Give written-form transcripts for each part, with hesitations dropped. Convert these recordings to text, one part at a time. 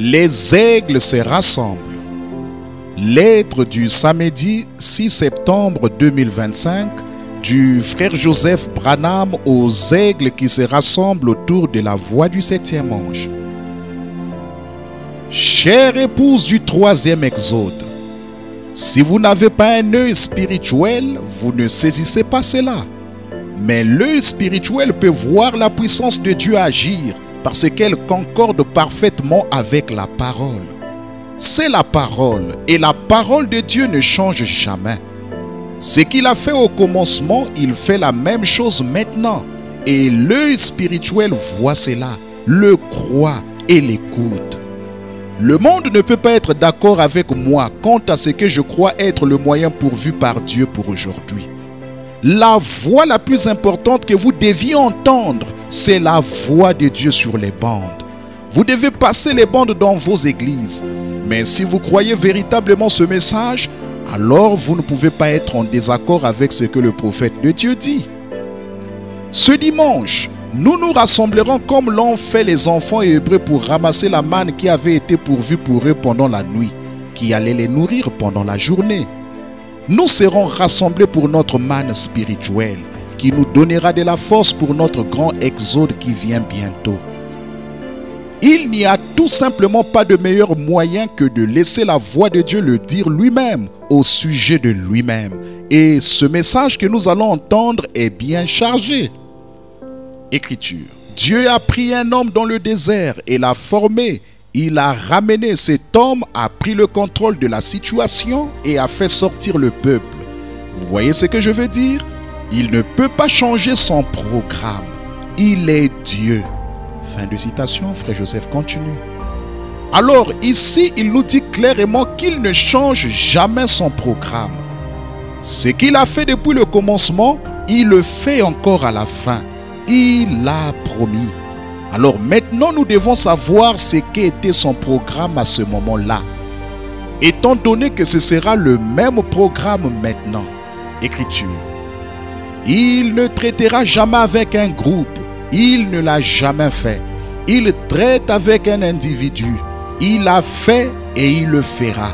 Les aigles se rassemblent. Lettre du samedi 6 septembre 2025 du frère Joseph Branham aux aigles qui se rassemblent autour de la voie du 7e ange. Chère épouse du 3e exode, si vous n'avez pas un œil spirituel, vous ne saisissez pas cela. Mais l'œil spirituel peut voir la puissance de Dieu agir parce qu'elle concorde parfaitement avec la parole. C'est la parole et la parole de Dieu ne change jamais. Ce qu'il a fait au commencement, il fait la même chose maintenant. Et l'œil spirituel voit cela, le croit et l'écoute. Le monde ne peut pas être d'accord avec moi quant à ce que je crois être le moyen pourvu par Dieu pour aujourd'hui. La voix la plus importante que vous deviez entendre, c'est la voix de Dieu sur les bandes. Vous devez passer les bandes dans vos églises. Mais si vous croyez véritablement ce message, alors vous ne pouvez pas être en désaccord avec ce que le prophète de Dieu dit. Ce dimanche, nous nous rassemblerons comme l'ont fait les enfants hébreux pour ramasser la manne qui avait été pourvue pour eux pendant la nuit, qui allait les nourrir pendant la journée. Nous serons rassemblés pour notre manne spirituelle, qui nous donnera de la force pour notre grand exode qui vient bientôt. Il n'y a tout simplement pas de meilleur moyen que de laisser la voix de Dieu le dire lui-même au sujet de lui-même. Et ce message que nous allons entendre est bien chargé. Écriture. Dieu a pris un homme dans le désert et l'a formé. Il a ramené cet homme, a pris le contrôle de la situation et a fait sortir le peuple. Vous voyez ce que je veux dire? Il ne peut pas changer son programme. Il est Dieu. Fin de citation, frère Joseph continue. Alors ici, il nous dit clairement qu'il ne change jamais son programme. Ce qu'il a fait depuis le commencement, il le fait encore à la fin. Il l'a promis. Alors maintenant, nous devons savoir ce qu'était son programme à ce moment-là. Étant donné que ce sera le même programme maintenant. Écriture. Il ne traitera jamais avec un groupe. Il ne l'a jamais fait. Il traite avec un individu. Il a fait et il le fera.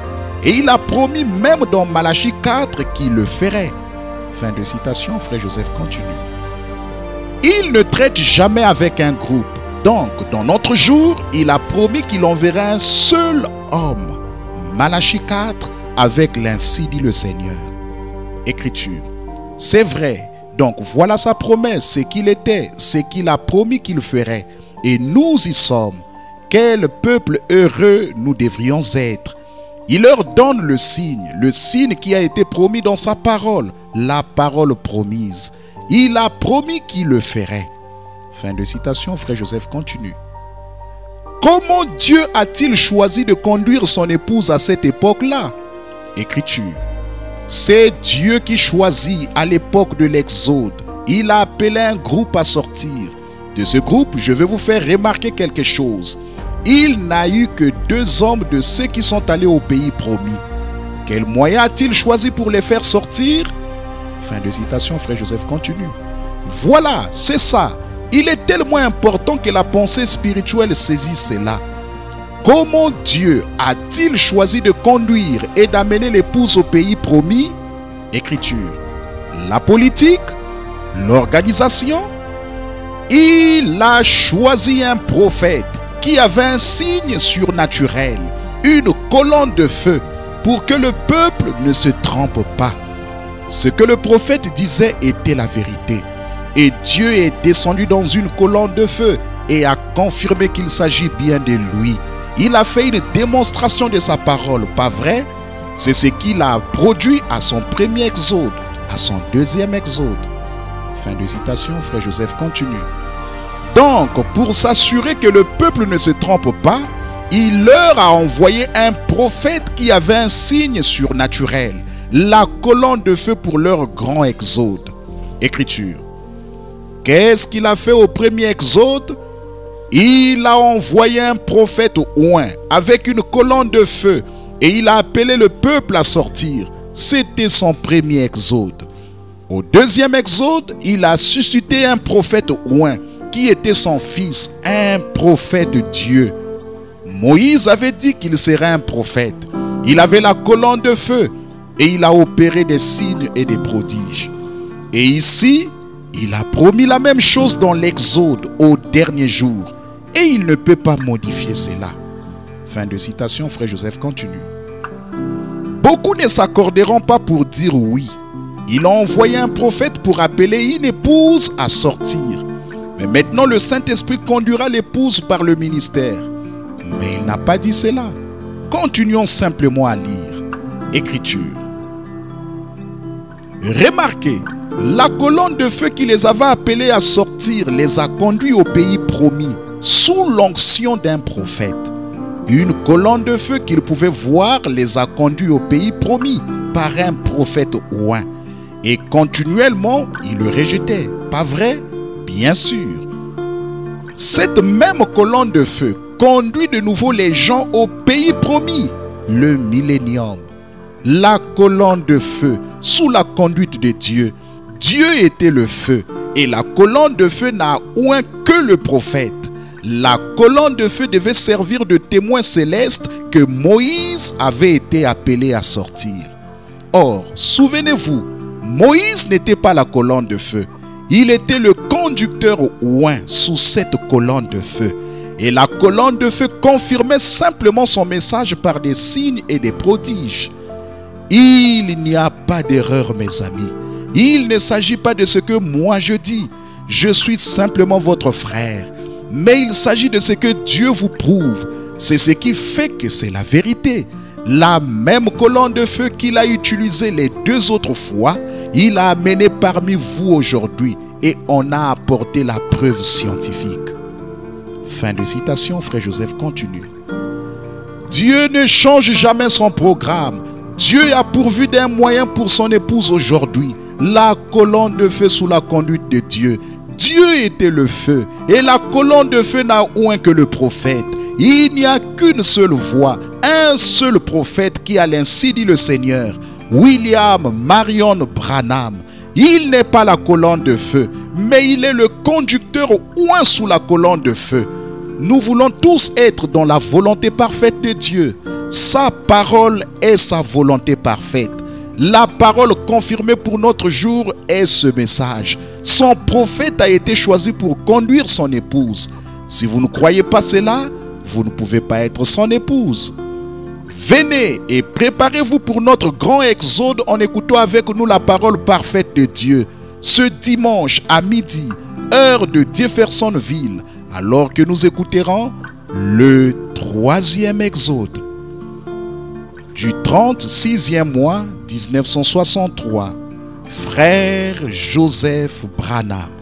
Et il a promis même dans Malachie 4 qu'il le ferait. Fin de citation, frère Joseph continue. Il ne traite jamais avec un groupe. Donc, dans notre jour, il a promis qu'il enverrait un seul homme. Malachie 4, avec l'ainsi dit le Seigneur. Écriture. C'est vrai. Donc, voilà sa promesse, ce qu'il était, ce qu'il a promis qu'il ferait. Et nous y sommes. Quel peuple heureux nous devrions être. Il leur donne le signe qui a été promis dans sa parole, la parole promise. Il a promis qu'il le ferait. Fin de citation, frère Joseph continue. Comment Dieu a-t-il choisi de conduire son épouse à cette époque-là? Écriture. C'est Dieu qui choisit à l'époque de l'Exode. Il a appelé un groupe à sortir. De ce groupe, je vais vous faire remarquer quelque chose. Il n'a eu que 2 hommes de ceux qui sont allés au pays promis. Quel moyen a-t-il choisi pour les faire sortir? Fin de citation, frère Joseph continue. Voilà, c'est ça. Il est tellement important que la pensée spirituelle saisisse cela. Comment Dieu a-t-il choisi de conduire et d'amener l'épouse au pays promis? Écriture. La politique, l'organisation. Il a choisi un prophète qui avait un signe surnaturel, une colonne de feu, pour que le peuple ne se trompe pas. Ce que le prophète disait était la vérité. Et Dieu est descendu dans une colonne de feu et a confirmé qu'il s'agit bien de lui. Il a fait une démonstration de sa parole, pas vrai? C'est ce qu'il a produit à son premier exode, à son deuxième exode. Fin de citation, frère Joseph continue. Donc, pour s'assurer que le peuple ne se trompe pas, il leur a envoyé un prophète qui avait un signe surnaturel, la colonne de feu pour leur grand exode. Écriture. Qu'est-ce qu'il a fait au premier exode? Il a envoyé un prophète oint avec une colonne de feu et il a appelé le peuple à sortir. C'était son premier exode. Au deuxième exode, il a suscité un prophète oint qui était son fils, un prophète Dieu. Moïse avait dit qu'il serait un prophète. Il avait la colonne de feu et il a opéré des signes et des prodiges. Et ici, il a promis la même chose dans l'Exode au dernier jour. Et il ne peut pas modifier cela. Fin de citation, frère Joseph continue. Beaucoup ne s'accorderont pas pour dire oui. Il a envoyé un prophète pour appeler une épouse à sortir. Mais maintenant le Saint-Esprit conduira l'épouse par le ministère. Mais il n'a pas dit cela. Continuons simplement à lire. Écriture. Remarquez, la colonne de feu qui les avait appelés à sortir les a conduits au pays promis sous l'onction d'un prophète. Une colonne de feu qu'ils pouvaient voir les a conduits au pays promis par un prophète oint. Et continuellement, ils le rejetaient. Pas vrai? Bien sûr. Cette même colonne de feu conduit de nouveau les gens au pays promis, le millénium. La colonne de feu sous la conduite de Dieu. Dieu était le feu et la colonne de feu n'a oint que le prophète. La colonne de feu devait servir de témoin céleste que Moïse avait été appelé à sortir. Or, souvenez-vous, Moïse n'était pas la colonne de feu. Il était le conducteur oint sous cette colonne de feu. Et la colonne de feu confirmait simplement son message par des signes et des prodiges. Il n'y a pas d'erreur, mes amis. Il ne s'agit pas de ce que moi je dis. Je suis simplement votre frère. Mais il s'agit de ce que Dieu vous prouve. C'est ce qui fait que c'est la vérité. La même colonne de feu qu'il a utilisée les deux autres fois, il a amené parmi vous aujourd'hui et on a apporté la preuve scientifique. Fin de citation, frère Joseph continue. Dieu ne change jamais son programme. Dieu a pourvu d'un moyen pour son épouse aujourd'hui. La colonne de feu sous la conduite de Dieu. Dieu était le feu et la colonne de feu n'a oint que le prophète. Il n'y a qu'une seule voix, un seul prophète qui a ainsi dit le Seigneur. William Marion Branham. Il n'est pas la colonne de feu, mais il est le conducteur oint sous la colonne de feu. Nous voulons tous être dans la volonté parfaite de Dieu. Sa parole est sa volonté parfaite. La parole confirmée pour notre jour est ce message. Son prophète a été choisi pour conduire son épouse. Si vous ne croyez pas cela, vous ne pouvez pas être son épouse. Venez et préparez-vous pour notre grand exode en écoutant avec nous la parole parfaite de Dieu. Ce dimanche à midi, heure de Jeffersonville, alors que nous écouterons le 3e exode. Du 36e mois 1963, frère Joseph Branham.